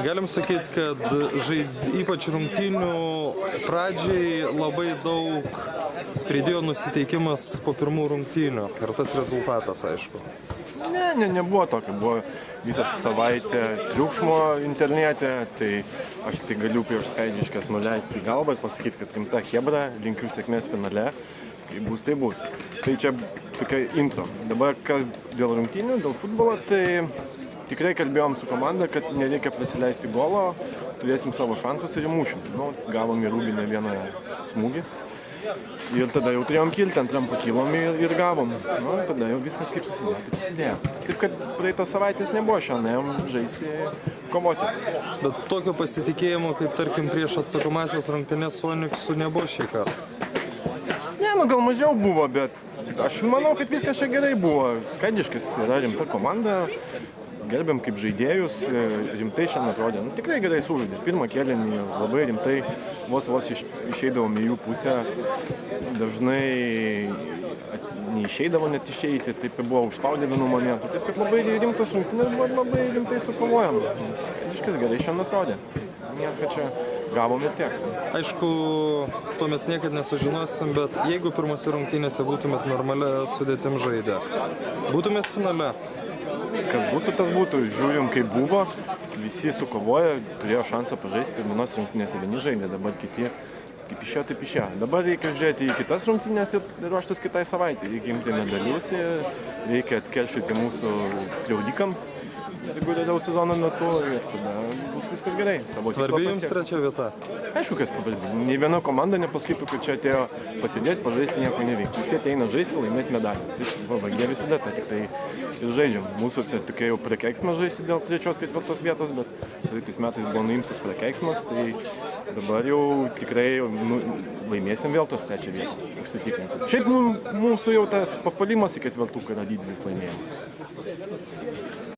Galim sakyti, kad ypač rungtynių pradžiai labai daug pridėjo nusiteikimas po pirmų rungtynių ir tas rezultatas, aišku. Nebuvo tokio, buvo visą savaitę triukšmo internete, tai aš tai galiu prieš Skaidžiškes nuleisti galvą ir pasakyti, kad rimta chebra, linkiu sėkmės finale, kai bus, tai bus. Tai čia tokia intro. Dabar dėl rungtynių, dėl futbolo, tai tikrai kalbėjom su komanda, kad nereikia prasileisti golo, turėsim savo šansus ir įmušim. Gavom į Rūbinę vieną smūgį. Ir tada jau turėjom kilti, antram pakilom ir gavom. Tada jau viskas kaip susidėjo. Taip, kad praeitos savaitės nebuvo, šiandien žaisti, kovoti. Bet tokio pasitikėjimo, kaip tarkim prieš atsakomasias rungtynes su Oniksu nebuvo šį kartą? Gal mažiau buvo, bet aš manau, kad viskas čia gerai buvo. Skaidžiškis yra rimta komanda. Gerbėm kaip žaidėjus, rimtai šiandien atrodė. Tikrai gerai sužaidė. Pirmą kėlinį labai rimtai, vos išeidavom į jų pusę. Dažnai neišeidavo net išeiti, taip buvo užspaudę vienų momentų. Taip, kad labai rimtas rungtynės buvo, labai rimtai sukovojom. Skaidžiškis gerai šiandien atrodė. Nieko čia gavom ir tiek. Aišku, to mes niekad nesužinosim, bet jeigu pirmose rungtynėse būtumėt normalia sudėtim žaidę, būtumėt finale? Kas būtų, tas būtų. Žiūrim, kaip buvo. Visi sukovojo, turėjo šansą pažaisti. Pirminos rungtynėse vieni žaidė, dabar kiti kaip išėjo, taip išėjo. Dabar reikia žiūrėti į kitas rungtynės ir ruoštis kitai savaitei. Reikia imti medalius, reikia atkelšyti mūsų skriaudikams reguliariau sezono metu ir tada bus viskas gerai. Svarbi jums trečia vieta? Aišku, kad svarbi. Nei viena komanda nepasakytų, kad čia atėjo pasėdėti, pažaisti, nieko neveikti. Visi ateina žaisti, laimėti medalį. Jie visada tą tik tai ir žaidžiam. Mūsų čia tokia jau prakeiksmas žaisti dėl 3-4 vietos, bet praeitais metais buvo nuimtas prakeiksmas, tai dabar jau tikrai laimėsim vėl tos trečią vietą. Užsitikrinsim. Šiaip mūsų jau tas papalimas į ketvirtuką yra didelis laimėjimas.